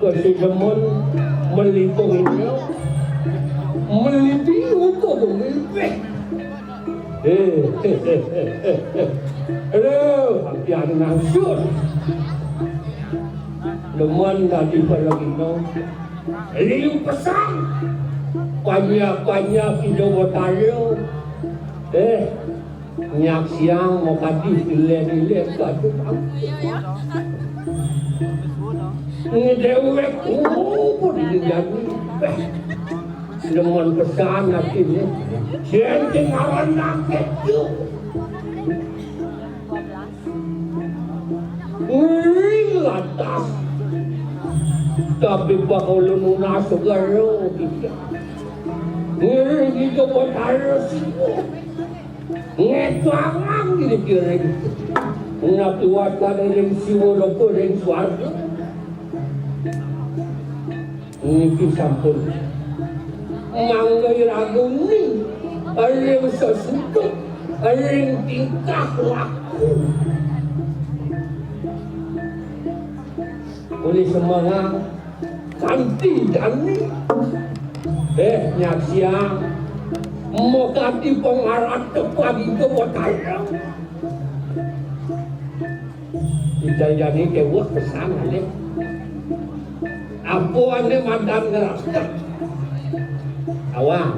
Kesejaman melipungnya, melipi untuk melipih. Aduh, hampir nangsur. Deman tadi palagino, liu pesan. Banyak hidup tayo. Nyak siang mau kadi ilen kadu. Ini dewek pun dijadi. Deman pesan akhirnya. Jenting awan nakit yuk. Lantas. Tapi bakal lunas segera kita. Gitu buat harus. Ngetuangan kira-kira. Ngatuatan ring siwo loko ring suarga. Ini sampun. Manggay ragu ni. Aring sesuatu. Aring tingkah laku. Oleh semangat kanti dani nyak siang mau kanti pengarat pagi ke watayang jadi kewak kesana nih apa ane mandan ngerasa awang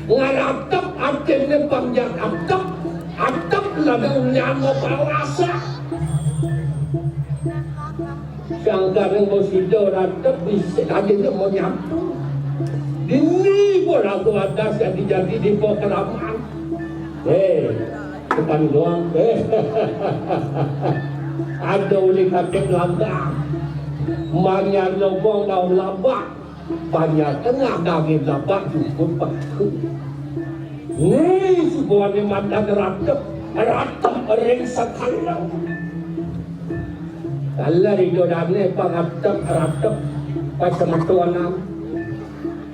ngaratap artinya panjang atap lada unyan mau bawasa Sangkarang bosido ratap bisa aja mau nyatu. Ini pun aku atas yang dijadi di pokeraman. Depan doang. Ada uli kakek langgang. Banyak lobong daun labak. Banyak tengah daging labak cukup paku. Ini sebuahnya mandan ratap ring sakalau. Allah ridho damne pangatap ratap pas semetuanam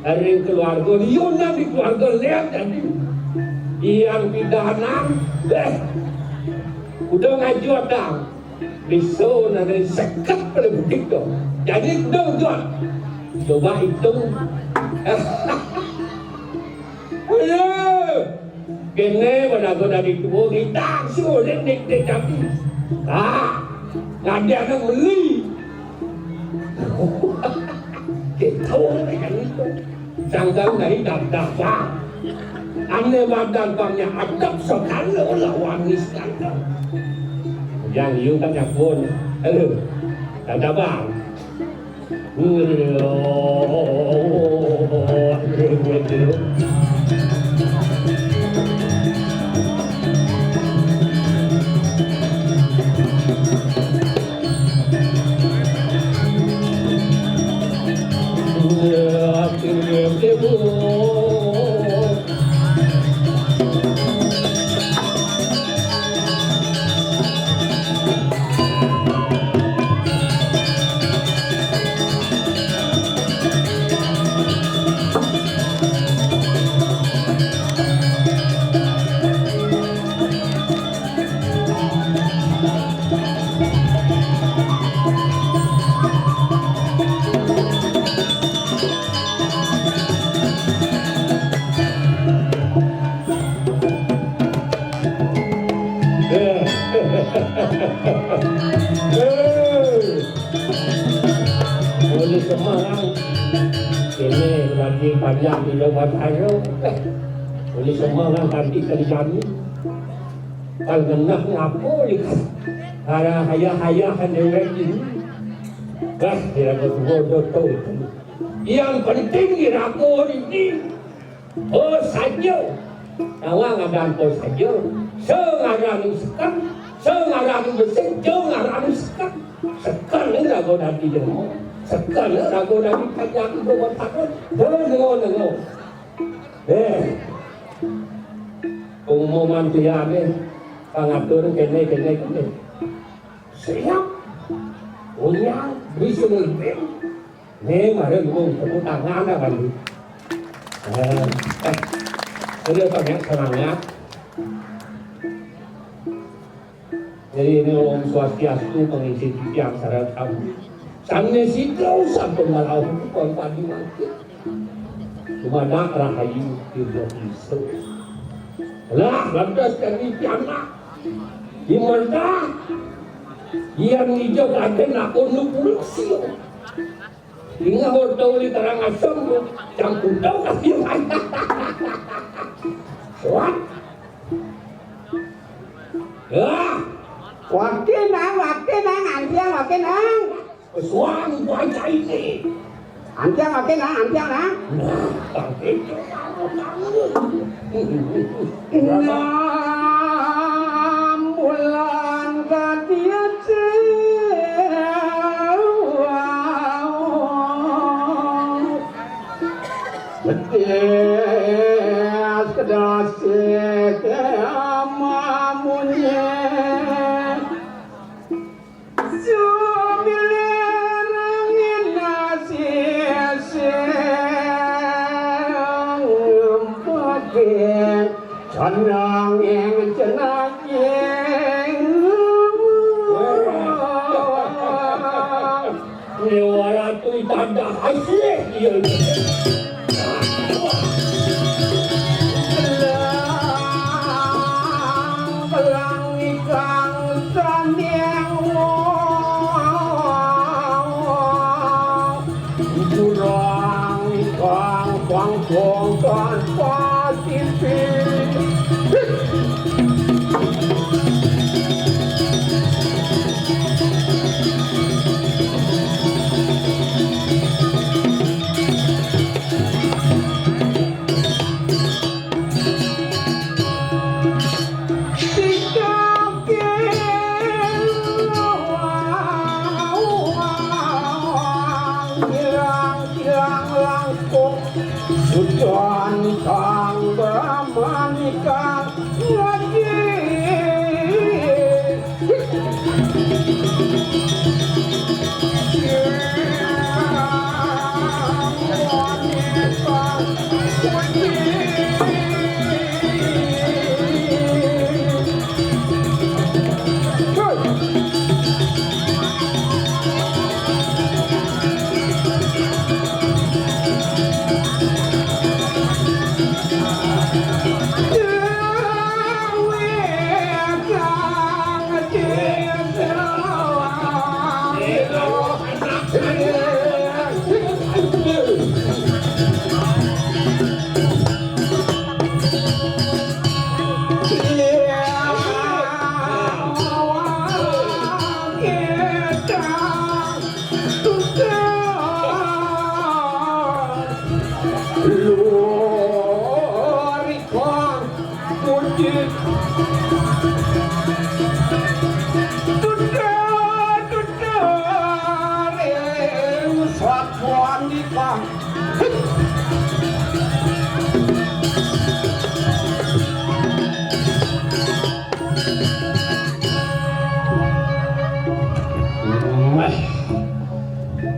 aring keluarga yun di keluarga lihat jadi yang pidanam udah ngaju adang biso na dari sekat pada budik tu jadi dong jual coba hitung kene pada guna ditubuh hitang sulit dik tapi ada yang beli kita orang itu jangan dari dapat ane badan banyak adab sekali lawan sekali yang you tak pun ada bang Oleh Semarang ini lagi panjang di lewat air. Oleh Semarang tadi terjadi kalau genah ngapo ikan hara hayah-hayahan dewek ini dia bodoh tahu yang penting dirako ini saja awang ada po saja sengarang sekat sengarang bersih sengarang sekat sekat ni rago nanti demo sekat ni rago nanti kajak itu bertakut dengo pengumuman dia ni pengatur kene siap unyang bisa lebih ni mari ngomong tepuk tangan dah balik dia banyak semangat jadi ini orang swastiastu pengisi tiang syarat kamu sampai situ sampai malau pun padi mati cuma nak rahayu tidak isu lah lantas kami pianak dimana yang hijau akan aku nupul sih hingga hotel di terang asam campur tahu kasih mana what ya wakil nang antiang suang baca ini antiang nah tapi bulan kadia betes kedasih amamunye subilir angin nasising empagin canang yang cenaging lewat tu tanda hasil dia Quang toàn qua tiên phi Tujuan kang bermanika lagi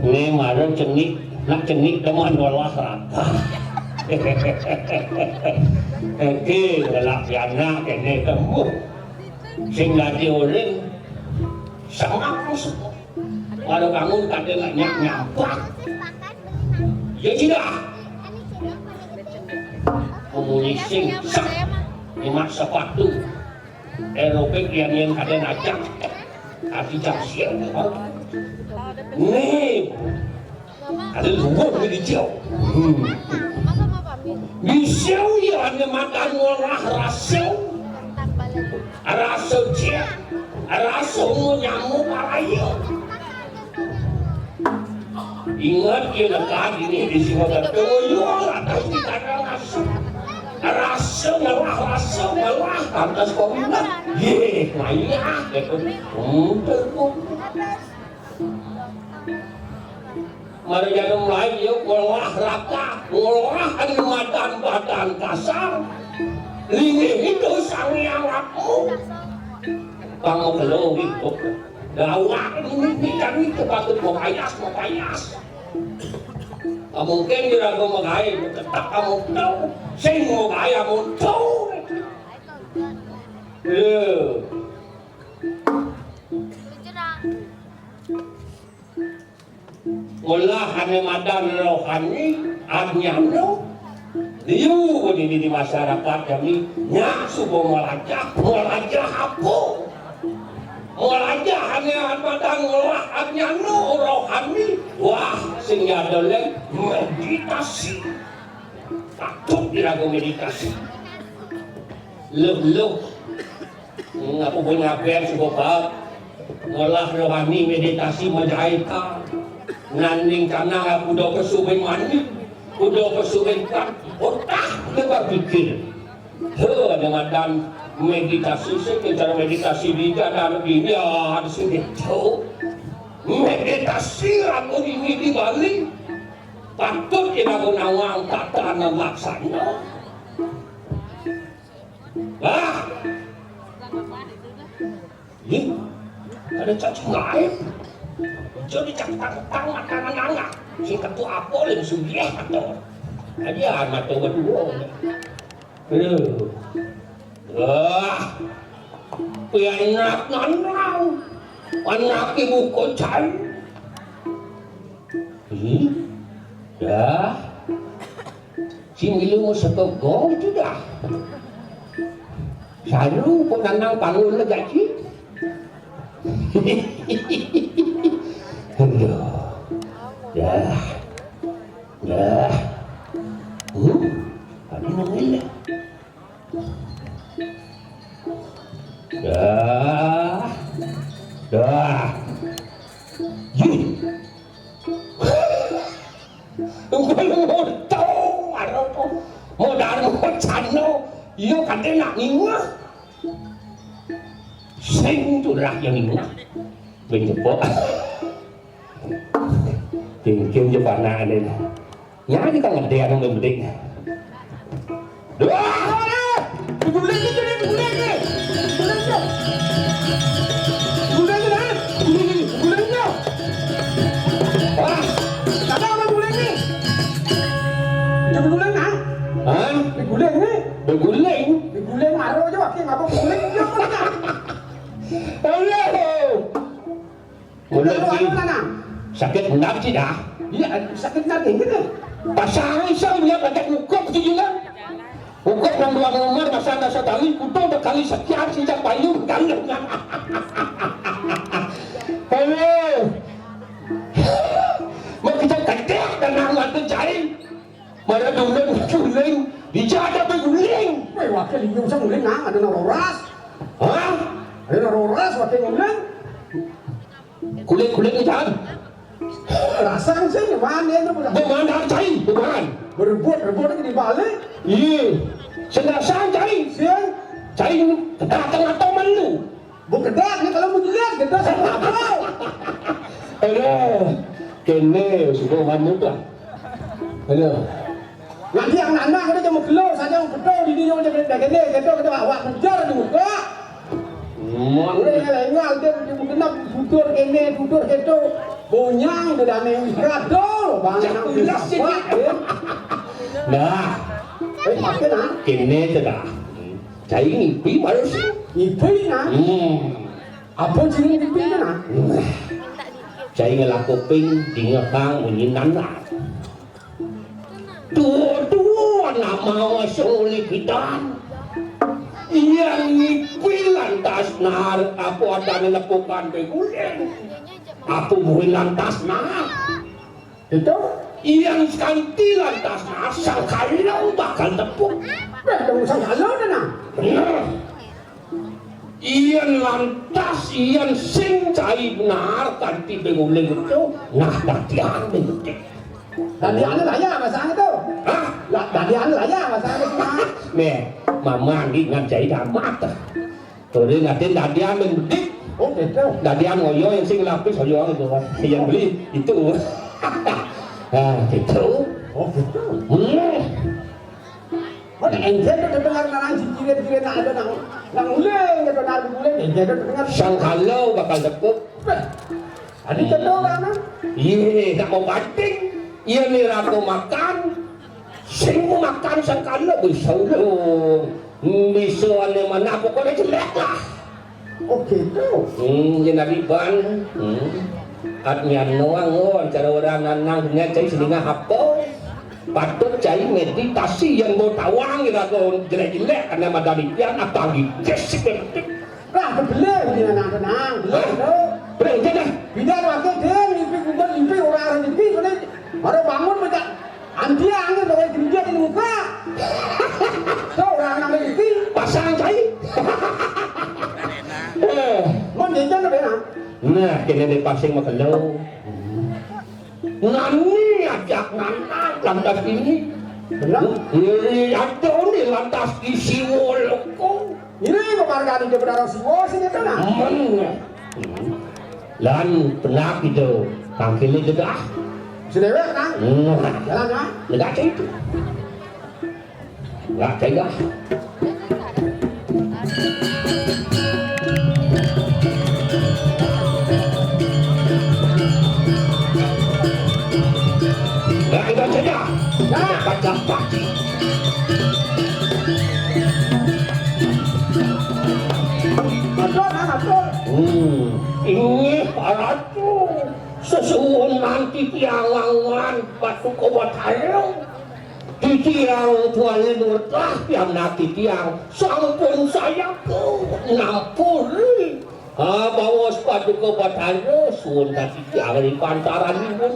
Ini marah cengik, nak cengik teman walah rata. Oke, gelap yana kene kamu. Sing lagi orang sangat musuh. Kalau kamu tadi nak nyampak, ya tidak. Kamu sing sak, lima sepatu. Eropa yang ada najak hati siang nih ada luar di jauh bisa ya ada makan olah rasa dia rasa nyamuk alayo ingat ya dekat ini di sini ada tuyul atas di tanah rasa malah atas komentar ye naya terus mari jangan mulai yuk ngolah rata ngolah badan kasar lini itu sang yang aku kamu kalau itu gawat ini itu patut mau payas mungkin diragu mengai tetap kamu tahu saya mau gaya mau tahu Olah hanya madan rohani agnyano liu ini di masyarakat kami nyak subuh melajah apa melajah hanya madan olah agnyano rohani wah sehingga dolek meditasi takut diragu meditasi leuh ngapu punya ber subuh olah rohani meditasi majaita nanding karena udah kesubeng mandi udah kesubeng kan otak kita pikir dengan dan meditasi cara meditasi juga dan ini harus itu meditasi aku ini di Bali patut kita gunawang tatanan laksana ini ada cacing lain jadi cakap-cakap makanan anak si ketua apa yang sudah atau dia anak tua pianak nanau anak ibu kocai dah si milu mau setogong tidak saru kok nanang panggul lagi dah ada nangil dah mau tahu mau dari mau channel iyo kata nak ingah sing tu lah yang ingah benjepok kêu cho bà nà này nhá chứ con ngạch đè trong mình đi được đừng lên đi đừng lên đi đừng lên nhau cả đâu đừng lên đi đừng lên nào hả đừng lên đi đừng lên mà thôi chứ mà khi mà con đừng lên chứ đừng lên sakit enam tidak? Iya, sakit nanti gitu. Pasang saya pakai ukop tu juga. Ukop yang dua nomor masa ada sekali, kutu berkali sekian sejak payung kali. Halo, mau kita ketek dan angkat tercari. Mana guling, dijaga guling. Wah, wakil liu sang guling nang ada naroras. Hah? Ada naroras wakil guling. Kulit jangan. Rasang sih mana itu mana cai berebut lagi di Bali iya senasang cai datang atau malu bukan nih kalau mau dilihat gedak sama kene sudah mamu dah nanti yang nana kita cuma keluar saja yang betul di dunia yang kene kita bawa kejar di muka mana yang lain dia kena butur kene butur itu bonyang udah aneh kado banyak nah kene sudah cai ngipi baru sih ngipi nah apa sih ngipi nah cai ngelakupin di ngekang menyinan lah dua nama sulit kita yang lantas nar apa ada nepukan begulen apa bukan lantas nar Itu yang kanti lantas nar sangkalau bakal tepuk betul sangkalau na. benar iyan lantas iyan sing cai benar kanti begulen itu nah tatian begitu Tadi anu laya masalah itu. hah Tadi anu laya masalah itu. nè mà mang đi ngăn chạy đàm mát à rồi đi là tên đàn đi ăn mình đích Oh gitu. đàn đi ăn ngồi vô yang sinh làm cái sổ gió này rồi thì yang beli itu gitu Oh gitu. Oh ente itu dengar narang cikirit-cikirit ada nang uleng gitu nang uleng ente itu dengar. sang kalau bakal deket Tadi itu kan. iya tak mau bating iya nih ratu makan sing mau makan sang kalau bisa lo bisa ane mana pokoknya jelek lah Oh gitu. Jadi ban admian noang ngon cara orang nanang punya cai selinga apa patut cai meditasi yang mau tawang kita kau jelek-jelek karena madani pian apa gesik Lah kebeleh di nang-nang, beleh itu. berhenti dah Bidan wakil dia mimpi orang mimpi ini baru bangun macam antia angin pakai gereja di muka. Tahu orang nang mimpi pasang cai mau jajan apa ya? nah kena di pasing makan lo nani ajak nanang lantas ini Benar? ada nih lantas isi woloko Ini kemargaan dia berdarah siwo sini tu nah. Lan penak itu tangkilnya juga Sedewek kan? Jalan ya? nggak cai itu nggak cai gak nggak ada saja baca pagi Betul kan? Betul. Ini paratu sesuatu nanti tiangan batu kobat hayang di tiang tuan nurtah yang nanti tiang sampun saya ke nampuri bawa sepatu kobat hayang sun tadi tiang di pantaran ibu